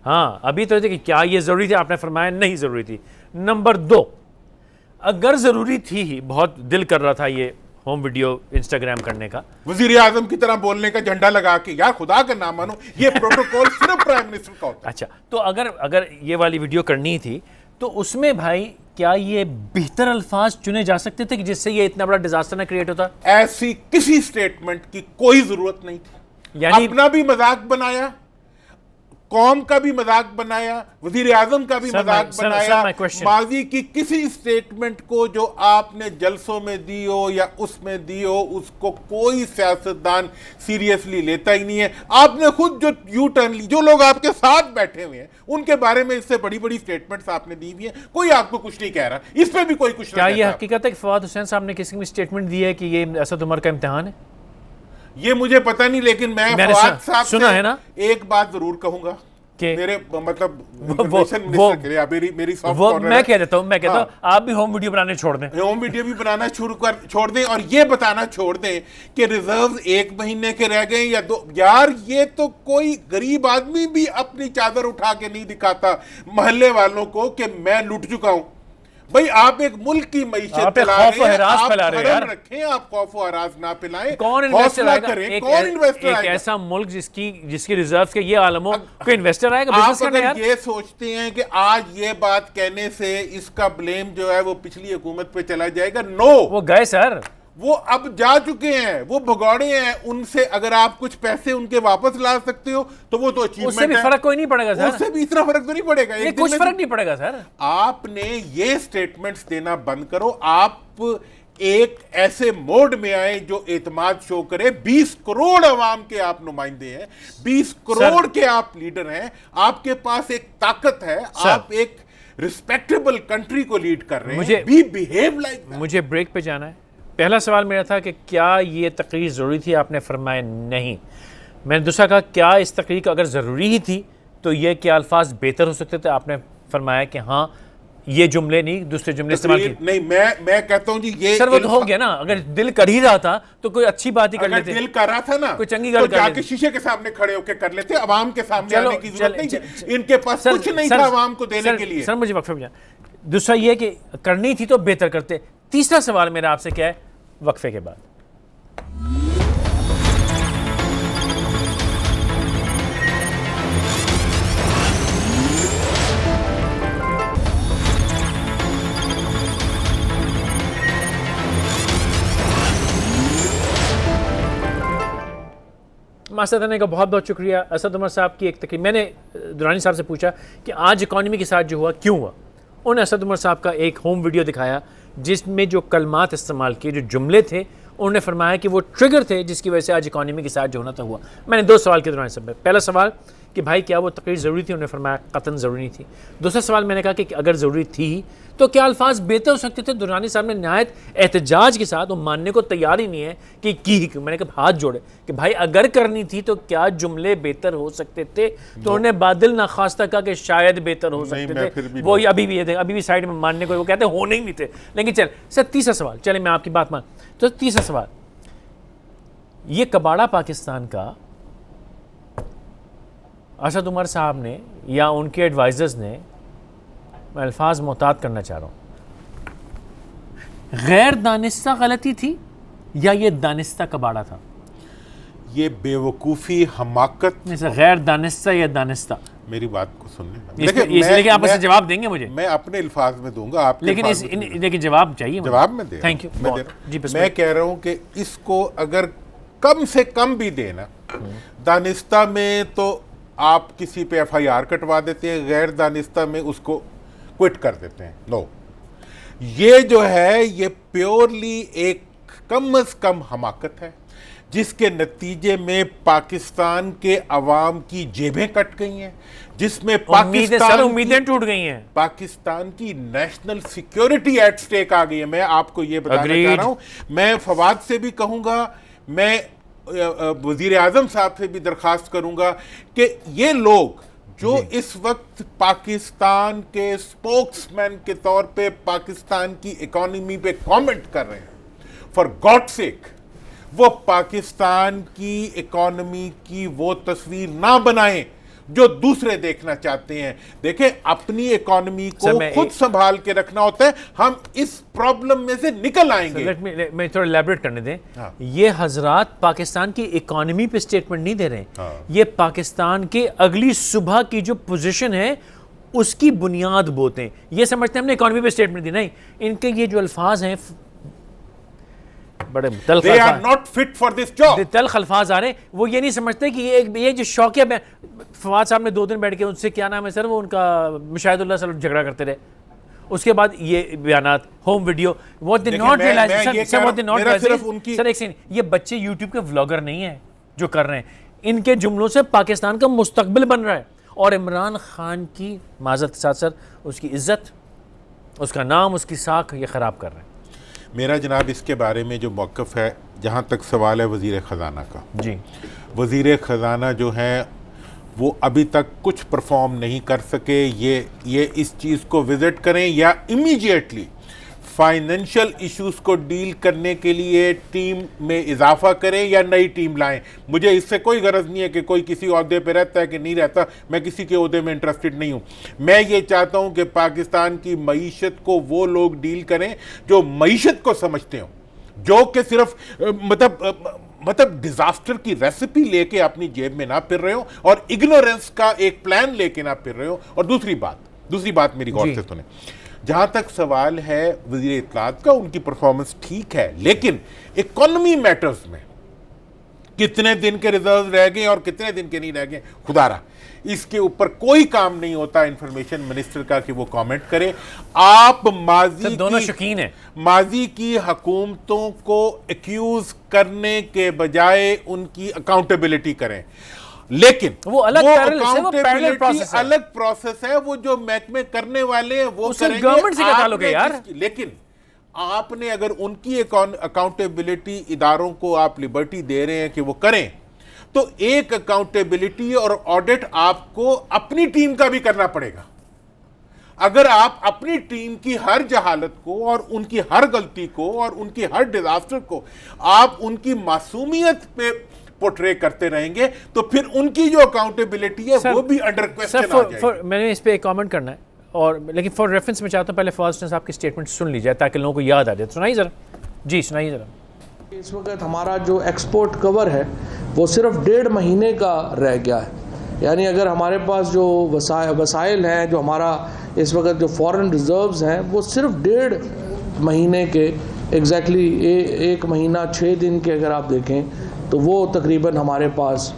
ہاں ابھی تو کہ کیا یہ ضروری تھی, آپ نے فرمایا نہیں ضروری تھی. نمبر 2, اگر ضروری تھی, بہت دل کر رہا تھا یہ ہوم ویڈیو انسٹاگرام کرنے کا, وزیر اعظم کی طرح بولنے کا جھنڈا لگا کے, یار خدا کا نام مانو, یہ پروٹوکول صرف پرائم منسٹر کا ہوتا ہے. اچھا, تو اگر یہ والی ویڈیو کرنی تھی تو اس میں بھائی کیا یہ بہتر الفاظ چنے جا سکتے تھے کہ جس سے یہ اتنا بڑا ڈیزاسٹر نہ کریٹ ہوتا؟ ایسی کسی سٹیٹمنٹ کی کوئی ضرورت نہیں تھی. یعنی اپنا بھی مذاق بنایا, قوم کا بھی مذاق بنایا, وزیر اعظم کا بھی مذاق بنایا. ماضی کی کسی سٹیٹمنٹ کو جو آپ نے جلسوں میں دی ہو یا اس میں دی ہو, اس کو کوئی سیاستدان سیریسلی لیتا ہی نہیں ہے. آپ نے خود جو یو ٹرن لی, جو لوگ آپ کے ساتھ بیٹھے ہوئے ہیں ان کے بارے میں اس سے بڑی بڑی سٹیٹمنٹس آپ نے دی ہوئی ہیں, کوئی آپ کو کچھ نہیں کہہ رہا, اس پہ بھی کوئی کچھ نہیں کہتا. کیا یہ حقیقت ہے کہ فواد حسین صاحب نے کسی میں سٹیٹمنٹ دی ہے کہ یہ اسد عمر کا امتحان ہے؟ یہ مجھے پتہ نہیں, لیکن میں فواد صاحب سے ایک بات ضرور کہوں گا, میرے مطلب میں کہہ دیتا ہوں آپ بھی ہوم ویڈیو بنانے چھوڑ دیں, ہوم ویڈیو بھی بنانا چھوڑ دیں, اور یہ بتانا چھوڑ دیں کہ ریزروز 1 مہینے کے رہ گئے یا 2. یار یہ تو کوئی غریب آدمی بھی اپنی چادر اٹھا کے نہیں دکھاتا محلے والوں کو کہ میں لٹ چکا ہوں. بھئی آپ ایک ملک کی معیشت چلا رہے ہیں, آپ حرم رکھیں, آپ خوف و ہراس نہ پلائیں, حوصلہ کریں. کون انویسٹر آئے گا؟ ایک ایسا ملک جس کی ریزرو کے یہ عالم ہو, کوئی انویسٹر آئے گا؟ آپ اگر یہ سوچتے ہیں کہ آج یہ بات کہنے سے اس کا بلیم جو ہے وہ پچھلی حکومت پہ چلا جائے گا, نو, وہ گئے سر, وہ اب جا چکے ہیں, وہ بھگوڑے ہیں. ان سے اگر آپ کچھ پیسے ان کے واپس لا سکتے ہو تو وہ تو اچیومنٹ ہے. اس سے بھی فرق کوئی نہیں پڑے گا سر, اس سے بھی اتنا فرق تو نہیں پڑے گا, کچھ فرق نہیں پڑے گا سر. آپ نے یہ سٹیٹمنٹس دینا بند کرو. آپ ایک ایسے موڈ میں آئے جو اعتماد شو کرے. 20 کروڑ عوام کے آپ نمائندے ہیں, 20 کروڑ کے آپ لیڈر ہیں, آپ کے پاس ایک طاقت ہے, آپ ایک ریسپیکٹیبل کنٹری کو لیڈ کر رہے ہیں. Be behave like that. مجھے بریک پہ جانا ہے, پہلا سوال میرا تھا کہ کیا یہ تقریر ضروری تھی؟ آپ نے فرمایا نہیں. میں نے دوسرا کہا کیا اس تقریر کو اگر ضروری ہی تھی تو یہ کیا الفاظ بہتر ہو سکتے تھے؟ آپ نے فرمایا کہ ہاں یہ جملے نہیں دوسرے جملے استعمال کیے. نہیں میں کہتا ہوں جی یہ سر وہ تو ہو گیا نا, اگر دل کر ہی رہا تھا تو کوئی اچھی بات ہی کر لیتے. اگر دل کر رہا تھا نا کوئی چنگی تو گل کر جا لیتے. کے شیشے کے سامنے کھڑے ہو کے کر لیتے, عوام کے سامنے آنے کی ضرورت نہیں تھی. ان کے پاس کچھ نہیں تھا عوام کو دینے کے لیے. سر مجھے وقفے میں دوسرا یہ کہ کرنی تھی تو بہتر کرتے. تیسرا سوال میرا آپ سے کیا ہے وقفے کے بعد. ماسٹر کرنے کا بہت بہت شکریہ. اسد عمر صاحب کی ایک تقریر, میں نے درانی صاحب سے پوچھا کہ آج اکانومی کے ساتھ جو ہوا کیوں ہوا. انہوں نے اسد عمر صاحب کا ایک ہوم ویڈیو دکھایا جس میں جو کلمات استعمال کیے, جو جملے تھے, انہوں نے فرمایا کہ وہ ٹریگر تھے جس کی وجہ سے آج اکانومی کے ساتھ جو ہونا تھا ہوا. میں نے 2 سوال کیے درانی صاحب. پہلا سوال کہ بھائی کیا وہ تقریر ضروری تھی؟ انہوں نے فرمایا قطعاً ضروری نہیں تھی. دوسرا سوال میں نے کہا کہ اگر ضروری تھی تو کیا الفاظ بہتر ہو سکتے تھے؟ درانی صاحب نے نہایت احتجاج کے ساتھ, وہ ماننے کو تیار ہی نہیں ہے کہ کی. میں نے کہا ہاتھ جوڑے کہ بھائی اگر کرنی تھی تو کیا جملے بہتر ہو سکتے تھے؟ تو انہوں نے بادل ناخواستہ کہا کہ شاید بہتر ہو سکتے تھے. وہ ابھی بھی سائڈ میں ماننے کو وہ کہتے ہیں ہونے ہی نہیں تھے. لیکن چل سر تیسرا سوال, چلے میں آپ کی بات مان. تو تیسرا سوال, یہ کباڑہ پاکستان کا اسد عمر صاحب نے یا ان کے ایڈوائزرز نے, میں الفاظ محتاط کرنا چاہ رہا ہوں, غیر دانستہ غلطی تھی یا یہ دانستہ کباڑہ تھا؟ یہ بے وقوفی حماقت. نہیں سر, غیر دانستہ یا دانستہ؟ میری بات کو سننے, اس لیے کہ آپ اسے جواب دیں گے مجھے. میں اپنے الفاظ میں دوں گا, آپ لیکن جواب چاہیے. جواب میں دے. Thank you. میں کہہ رہا ہوں کہ اس کو اگر کم سے کم بھی دینا, دانستہ میں تو آپ کسی پہ ایف آئی آر کٹوا دیتے ہیں, غیر دانستہ میں اس کو کوئٹ کر دیتے ہیں. نو, یہ جو ہے یہ پیورلی ایک کم از کم حماقت ہے جس کے نتیجے میں پاکستان کے عوام کی جیبیں کٹ گئی ہیں, جس میں امیدیں ٹوٹ گئی ہیں, پاکستان کی نیشنل سیکیورٹی ایٹ سٹیک آ گئی ہے. میں آپ کو یہ بتانا چاہ رہا ہوں, میں فواد سے بھی کہوں گا, میں وزیر اعظم صاحب سے بھی درخواست کروں گا کہ یہ لوگ جو اس وقت پاکستان کے سپوکس مین کے طور پہ پاکستان کی اکانومی پہ کامنٹ کر رہے ہیں, فار گاڈ سیک وہ پاکستان کی اکانومی کی وہ تصویر نہ بنائیں جو دوسرے دیکھنا چاہتے ہیں. دیکھیں, اپنی اکانومی کو خود سنبھال کے رکھنا ہوتا ہے, ہم اس پرابلم میں سے نکل آئیں گے. میں تھوڑا ایلیبریٹ کرنے دیں. یہ حضرات پاکستان کی اکانومی پہ سٹیٹمنٹ نہیں دے رہے ہیں, یہ پاکستان کے اگلی صبح کی جو پوزیشن ہے اس کی بنیاد بوتے ہیں. یہ سمجھتے ہیں ہم نے اکانومی پہ سٹیٹمنٹ دی. نہیں, ان کے یہ جو الفاظ ہیں بڑے تلخ الفاظ آ رہے ہیں. وہ یہ نہیں سمجھتے کہ یہ جو شوقیہ فواد صاحب نے 2 دن بیٹھ کے ان سے کیا نام ہے سر, وہ ان کا مشاہد اللہ صلی اللہ علیہ وسلم جھگڑا کرتے رہے, اس کے بعد یہ بیانات, home video, what they not realize. سر ایک سیکنڈ, یہ بچے یوٹیوب کے ولاگر نہیں ہیں جو کر رہے ہیں, ان کے جملوں سے پاکستان کا مستقبل بن رہا ہے, اور عمران خان کی معذرت ساتھ سر اس کی عزت, اس کا نام, اس کی ساکھ یہ خراب کر رہے ہیں. میرا جناب اس کے بارے میں جو موقف ہے, جہاں تک سوال ہے وزیر خزانہ کا, جی وزیر خزانہ جو ہیں وہ ابھی تک کچھ پرفارم نہیں کر سکے. یہ اس چیز کو وزٹ کریں یا امیجیٹلی فائنینشیل ایشوز کو ڈیل کرنے کے لیے ٹیم میں اضافہ کریں یا نئی ٹیم لائیں. مجھے اس سے کوئی غرض نہیں ہے کہ کوئی کسی عہدے پہ رہتا ہے کہ نہیں رہتا, میں کسی کے عہدے میں انٹرسٹڈ نہیں ہوں. میں یہ چاہتا ہوں کہ پاکستان کی معیشت کو وہ لوگ ڈیل کریں جو معیشت کو سمجھتے ہوں, جو کہ صرف مطلب ڈیزاسٹر کی ریسیپی لے کے اپنی جیب میں نہ پھر رہے ہوں اور اگنورنس کا ایک پلان لے کے نہ پھر رہے ہوں. اور دوسری بات میری غور سے سنیں, جہاں تک سوال ہے وزیر اطلاعات کا, ان کی پرفارمنس ٹھیک ہے, لیکن اکانومی میٹرز میں کتنے دن کے ریزرو رہ گئے اور کتنے دن کے نہیں رہ گئے, خدا رہا اس کے اوپر کوئی کام نہیں ہوتا انفارمیشن منسٹر کا کہ وہ کامنٹ کرے. آپ ماضی کی حکومتوں کو ایکیوز کرنے کے بجائے ان کی اکاؤنٹیبلٹی کریں, لیکن وہ الگ پروسیس ہے, وہ جو محکمے کرنے والے ہیں وہ کریں گے, گورنمنٹ سے کیا تعلق ہے یار. لیکن آپ نے اگر ان کی اکاؤنٹیبلٹی اداروں کو آپ لبرٹی دے رہے ہیں کہ وہ کریں, تو ایک اکاؤنٹیبلٹی اور آڈٹ آپ کو اپنی ٹیم کا بھی کرنا پڑے گا. اگر آپ اپنی ٹیم کی ہر جہالت کو اور ان کی ہر غلطی کو اور ان کی ہر ڈیزاسٹر کو آپ ان کی معصومیت پہ پورٹرے کرتے رہیں گے, تو پھر ان کی جو اکاؤنٹیبلٹی ہے وہ بھی انڈر کوسچن آ جائے گی. میں نے اس پہ ایک کامنٹ کرنا ہے, اور لیکن فار ریفرنس میں چاہتا ہوں پہلے فواز حسین صاحب کی اسٹیٹمنٹ سن لی جائے تاکہ لوگوں کو یاد آ جائے. سنائیے ذرا, جی سنائیے ذرا. اس وقت ہمارا جو ایکسپورٹ کور ہے وہ صرف 1.5 مہینے کا رہ گیا ہے. یعنی اگر ہمارے پاس جو وسائل ہیں, جو ہمارا اس وقت جو فورن ریزروز ہیں, وہ صرف 1.5 مہینے کے ایگزیکٹلی 1 مہینہ 6 دن کے اگر آپ دیکھیں تو وہ تقریباً ہمارے پاس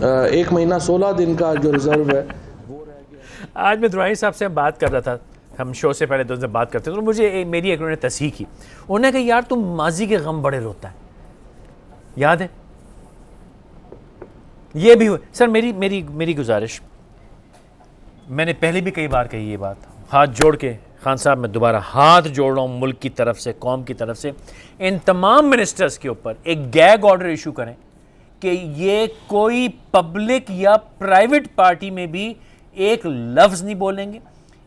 1 مہینہ 16 دن کا جو ریزرو ہے وہ رہ گیا. آج میں دورانی صاحب سے بات کر رہا تھا, ہم شو سے پہلے 2 دن بات کرتے تو مجھے میری ایک انہوں نے تصحیح کی. انہوں نے کہا یار تم ماضی کے غم بڑے روتا ہے, یاد ہے یہ بھی ہوئے. سر میری گزارش, میں نے پہلے بھی کئی بار کہی یہ بات, ہاتھ جوڑ کے خان صاحب میں دوبارہ ہاتھ جوڑ رہا ہوں ملک کی طرف سے, قوم کی طرف سے, ان تمام منسٹرز کے اوپر ایک گیگ آرڈر ایشو کریں کہ یہ کوئی پبلک یا پرائیویٹ پارٹی میں بھی ایک لفظ نہیں بولیں گے.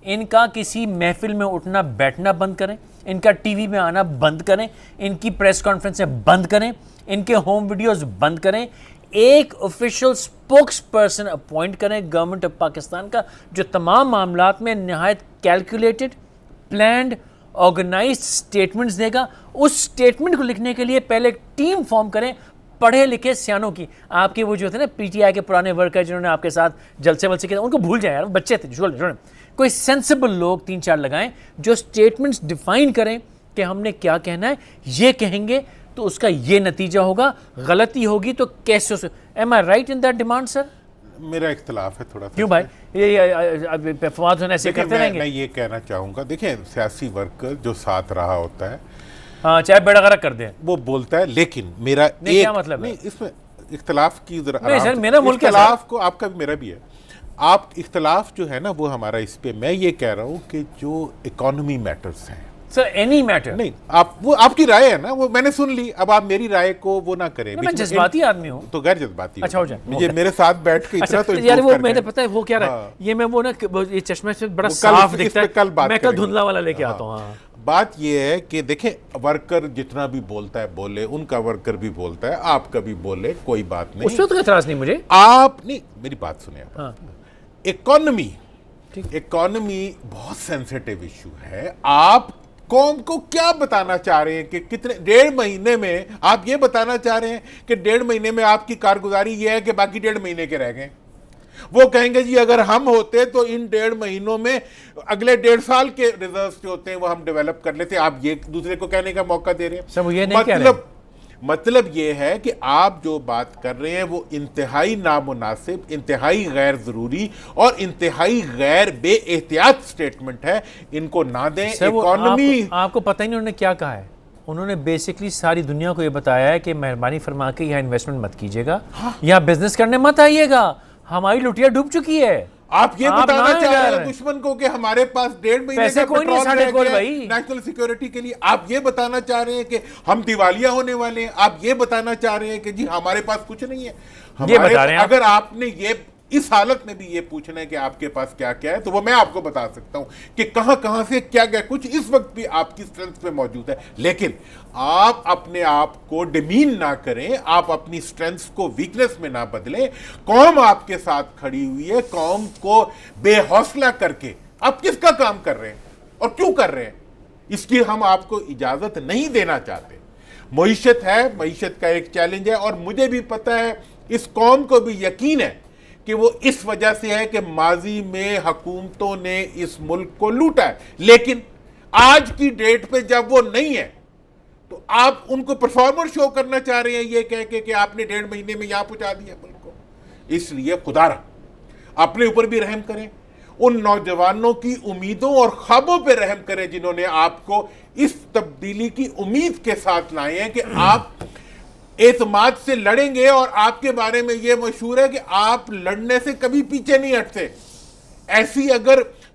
ان کا کسی محفل میں اٹھنا بیٹھنا بند کریں, ان کا ٹی وی میں آنا بند کریں, ان کی پریس کانفرنسیں بند کریں, ان کے ہوم ویڈیوز بند کریں. ایک آفیشیل سپوکس پرسن اپوائنٹ کریں گورنمنٹ آف پاکستان کا, جو تمام معاملات میں نہایت کیلکولیٹڈ, پلانڈ, آرگنائزڈ اسٹیٹمنٹس دے گا. اس اسٹیٹمنٹ کو لکھنے کے لیے پہلے ایک ٹیم فارم کریں پڑھے لکھے سیانوں کی. آپ کے وہ جو تھے نا پی ٹی آئی کے پرانے ورکر جنہوں نے آپ کے ساتھ جلسے ولسے کیے, ان کو بھول جائیں یار, بچے تھے. کوئی سینسیبل لوگ 3-4 لگائیں جو اسٹیٹمنٹس ڈیفائن کریں کہ ہم نے کیا کہنا ہے, یہ کہیں گے تو اس کا یہ نتیجہ ہوگا, غلطی ہوگی تو کیسے. Am I right in that demand sir? میرا اختلاف ہے تھوڑا سا. کیوں بھائی, یہ فواد ہونے ایسے کرتے رہیں گے؟ میں یہ کہنا چاہوں گا, دیکھیں سیاسی ورکر جو ساتھ رہا ہوتا ہے, ہاں چاہے بیڑا غرق کر دیں, وہ بولتا ہے, لیکن میرا کیا مطلب ہے اس میں اختلاف کی ذرا نہیں سر, میرا ملک اختلاف کو آپ کا بھی میرا بھی ہے. آپ اختلاف جو ہے نا وہ ہمارا اس پہ, میں یہ کہہ رہا ہوں کہ جو اکانومی میٹرز ہیں سر, اینی میٹر نہیں, وہ آپ کی رائے ہے نا, وہ میں نے سن لی, اب آپ میری رائے کو وہ نہ کریں. میں جذباتی آدمی ہوں تو غیر جذباتی. اچھا ہو جائے, مجھے میرے ساتھ بیٹھ کے اتنا تو یار وہ میں نے پتہ ہے وہ کیا رہا ہے, یہ میں وہ نا یہ چشمے سے بڑا صاف دکھتا ہے, میں کل دھندلا والا لے کے آتا ہوں. ہاں بات یہ ہے کہ دیکھیں ورکر جتنا بھی بولتا ہے بولے, ان کا ورکر بھی بولتا ہے, آپ کا بھی بولے, کوئی بات نہیں, اس سے تو اعتراض نہیں مجھے. آپ نہیں, میری بات سنیں. اکانومی بہت سینسیٹیو ایشو ہے. آپ قوم کو کیا بتانا چاہ رہے ہیں کہ کتنے 1.5 مہینے میں آپ یہ بتانا چاہ رہے ہیں کہ 1.5 مہینے میں آپ کی کارگزاری یہ ہے کہ باقی 1.5 مہینے کے رہ گئے. وہ کہیں گے جی اگر ہم ہوتے تو ان 1.5 مہینوں میں اگلے 1.5 سال کے ریزروز جو ہوتے ہیں وہ ہم ڈیولپ کر لیتے. آپ یہ دوسرے کو کہنے کا موقع دے رہے ہیں. سر وہ یہ نہیں کہہ رہے. مطلب یہ ہے کہ آپ جو بات کر رہے ہیں وہ انتہائی نامناسب, انتہائی غیر ضروری اور انتہائی غیر بے احتیاط سٹیٹمنٹ ہے. ان کو نہ دیں. اکانومی, آپ کو پتہ ہی نہیں انہوں نے کیا کہا ہے. انہوں نے بیسکلی ساری دنیا کو یہ بتایا ہے کہ مہربانی فرما کے یہاں انویسٹمنٹ مت کیجیے گا, یہاں بزنس کرنے مت آئیے گا, ہماری لٹیا ڈوب چکی ہے. آپ یہ بتانا چاہ رہے ہیں دشمن کو کہ ہمارے پاس 1.5 مہینے کا پیٹرول رہ گیا نیشنل سیکیورٹی کے لیے. آپ یہ بتانا چاہ رہے ہیں کہ ہم دیوالیہ ہونے والے ہیں. آپ یہ بتانا چاہ رہے ہیں کہ جی ہمارے پاس کچھ نہیں ہے. اگر آپ نے یہ اس حالت میں بھی یہ پوچھنا ہے کہ آپ کے پاس کیا کیا ہے تو وہ میں آپ کو بتا سکتا ہوں کہ کہاں کہاں سے کیا کیا کچھ اس وقت بھی آپ کی اسٹرینتھ پہ موجود ہے. لیکن آپ اپنے آپ کو ڈیمین نہ کریں, آپ اپنی اسٹرینتھ کو ویکنس میں نہ بدلیں. قوم آپ کے ساتھ کھڑی ہوئی ہے, قوم کو بے حوصلہ کر کے آپ کس کا کام کر رہے ہیں اور کیوں کر رہے ہیں, اس کی ہم آپ کو اجازت نہیں دینا چاہتے. معیشت ہے, معیشت کا ایک چیلنج ہے, اور مجھے بھی پتہ ہے, اس قوم کو بھی یقین ہے کہ وہ اس وجہ سے ہے کہ ماضی میں حکومتوں نے اس ملک کو لوٹا ہے. لیکن آج کی ڈیٹ پہ جب وہ نہیں ہے تو آپ ان کو پرفارمر شو کرنا چاہ رہے ہیں یہ کہہ کے کہ آپ نے 1.5 مہینے میں یہاں پہنچا دیا ملک کو. اس لیے خدا رحم اپنے اوپر بھی رحم کریں, ان نوجوانوں کی امیدوں اور خوابوں پہ رحم کریں جنہوں نے آپ کو اس تبدیلی کی امید کے ساتھ لائے ہیں کہ آپ اعتماد سے لڑیں گے. اور آپ کے بارے میں یہ مشہور ہے کہ آپ لڑنے سے کبھی پیچھے نہیں ہٹتے. ایسی اگر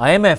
IMF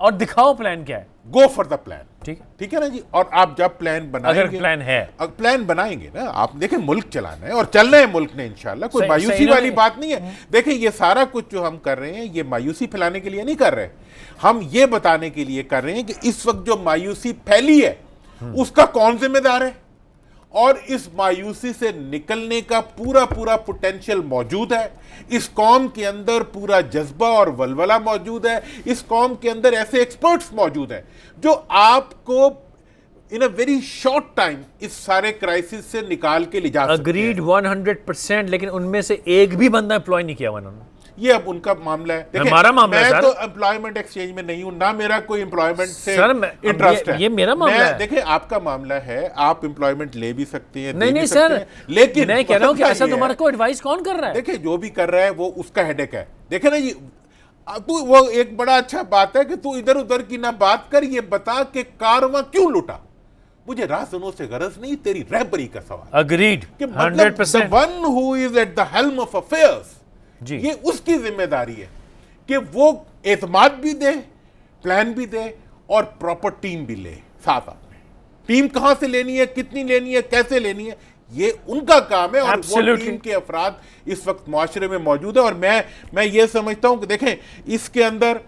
اور دکھاؤ پلان کیا ہے. Go for the plan. ٹھیک ہے نا جی. اور آپ جب پلان بنائیں گے, اگر پلان ہے, پلان بنائیں گے نا آپ, دیکھیں ملک چلانا ہے اور چلنا ہے ملک نے انشاءاللہ, کوئی مایوسی والی بات نہیں ہے. دیکھیں یہ سارا کچھ جو ہم کر رہے ہیں یہ مایوسی پھیلانے کے لیے نہیں کر رہے, ہم یہ بتانے کے لیے کر رہے ہیں کہ اس وقت جو مایوسی پھیلی ہے اس کا کون ذمہ دار ہے, اور اس مایوسی سے نکلنے کا پورا پوٹینشیل موجود ہے. اس قوم کے اندر پورا جذبہ اور ولولہ موجود ہے. اس قوم کے اندر ایسے ایکسپرٹس موجود ہیں جو آپ کو ان اے ویری شارٹ ٹائم اس سارے کرائسس سے نکال کے لے جا سکتے ہیں. اگریڈ 100%, لیکن ان میں سے ایک بھی بندہ امپلائی نہیں کیا ہوا انہوں نے. یہ اب ان کا معاملہ ہے. ہمارا معاملہ ہے میں تو امپلائمنٹ ایکسچینج میں نہیں ہوں, نہ میرا کوئی امپلائمنٹ سے انٹرسٹ ہے. یہ میرا معاملہ ہے. دیکھیں آپ کا معاملہ ہے, آپ امپلائمنٹ لے بھی سکتے ہیں, نہیں سر, لیکن میں کہہ رہا ہوں کہ ایسا تمہارا کو ایڈوائز کون کر رہا ہے. دیکھیں جو بھی کر رہا ہے وہ اس کا ہیڈیک ہے. دیکھیں نا جی, تو وہ ایک بڑا اچھا بات ہے کہ تو ادھر ادھر کی نہ بات کر, یہ بتا کہ کارواں کیوں لوٹا. مجھے راہزنوں سے غرض نہیں, تیری رہبری کا سوال. Agreed 100%. the one who is at the helm of affairs, جی, یہ اس کی ذمہ داری ہے کہ وہ اعتماد بھی دے, پلان بھی دے, اور پراپر ٹیم بھی لے ساتھ. آپ نے ٹیم کہاں سے لینی ہے, کتنی لینی ہے, کیسے لینی ہے, یہ ان کا کام ہے. اور وہ ٹیم کے افراد اس وقت معاشرے میں موجود ہیں. اور میں یہ سمجھتا ہوں کہ دیکھیں اس کے اندر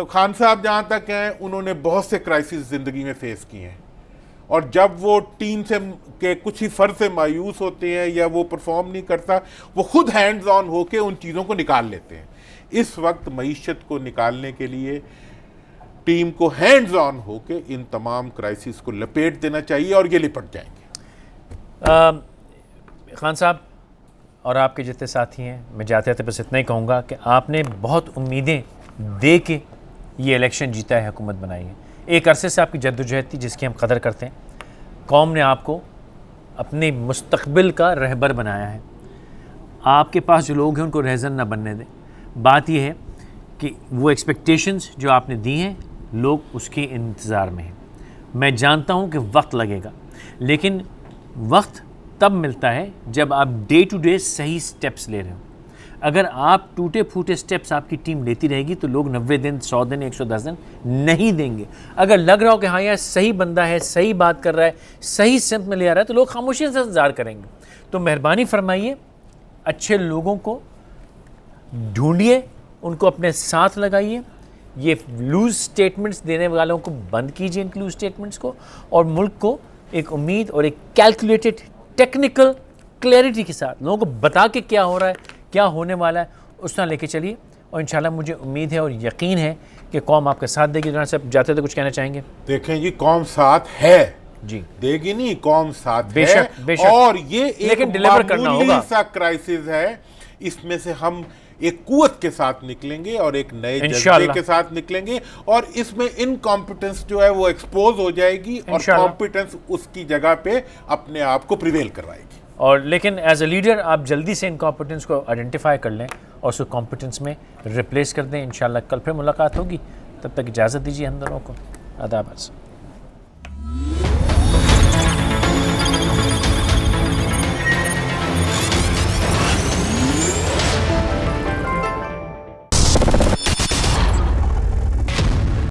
خان صاحب جہاں تک ہیں انہوں نے بہت سے کرائسس زندگی میں فیس کیے ہیں, اور جب وہ ٹیم سے کے کچھ ہی فرد سے مایوس ہوتے ہیں یا وہ پرفارم نہیں کرتا, وہ خود ہینڈز آن ہو کے ان چیزوں کو نکال لیتے ہیں. اس وقت معیشت کو نکالنے کے لیے ٹیم کو ہینڈز آن ہو کے ان تمام کرائسس کو لپیٹ دینا چاہیے, اور یہ لپٹ جائیں گے. خان صاحب اور آپ کے جتنے ساتھی ہیں, میں جاتے بس اتنا ہی کہوں گا کہ آپ نے بہت امیدیں دے کے یہ الیکشن جیتا ہے, حکومت بنائی ہے. ایک عرصے سے آپ کی جدوجہد تھی جس کی ہم قدر کرتے ہیں. قوم نے آپ کو اپنے مستقبل کا رہبر بنایا ہے. آپ کے پاس جو لوگ ہیں ان کو رہزن نہ بننے دیں. بات یہ ہے کہ وہ ایکسپیکٹیشنز جو آپ نے دی ہیں لوگ اس کے انتظار میں ہیں. میں جانتا ہوں کہ وقت لگے گا, لیکن وقت تب ملتا ہے جب آپ ڈے ٹو ڈے صحیح سٹیپس لے رہے ہو. اگر آپ ٹوٹے پھوٹے سٹیپس آپ کی ٹیم لیتی رہے گی تو لوگ 90 دن 100 دن 110 دن نہیں دیں گے. اگر لگ رہا ہو کہ ہاں یار صحیح بندہ ہے, صحیح بات کر رہا ہے, صحیح سمت میں لے آ رہا ہے, تو لوگ خاموشی سے انتظار کریں گے. تو مہربانی فرمائیے, اچھے لوگوں کو ڈھونڈیے, ان کو اپنے ساتھ لگائیے. یہ لوز سٹیٹمنٹس دینے والوں کو بند کیجیے, ان کی لوز سٹیٹمنٹس کو, اور ملک کو ایک امید اور ایک کیلکولیٹڈ ٹیکنیکل کلیئرٹی کے ساتھ لوگوں کو بتا کے کیا ہو رہا ہے, کیا ہونے والا ہے, اس طرح لے کے چلیے. اور انشاءاللہ مجھے امید ہے اور یقین ہے کہ قوم آپ کا ساتھ دے گی. جناب صاحب جاتے تو کچھ کہنا چاہیں گے؟ دیکھیں جی, قوم ساتھ ہے جی, دے گی نہیں, قوم ساتھ بے ہے, شک, بے شک, اور یہ ایک لیکن ڈیلیور کرنا معمولی ہوگا. سا کرائسس ہے, اس میں سے ہم ایک قوت کے ساتھ نکلیں گے اور ایک نئے جذبے کے ساتھ نکلیں گے, اور اس میں انکمپیٹنس جو ہے وہ ایکسپوز ہو جائے گی, اور کمپیٹنس اس کی جگہ پہ اپنے آپ کو پریویل کروائے گی. اور لیکن ایز اے لیڈر آپ جلدی سے انکمپیٹنس کو آئیڈینٹیفائی کر لیں اور اس کو کمپیٹنس میں ریپلیس کر دیں. انشاءاللہ کل پھر ملاقات ہوگی, تب تک اجازت دیجیے ہم دونوں کو. آداب.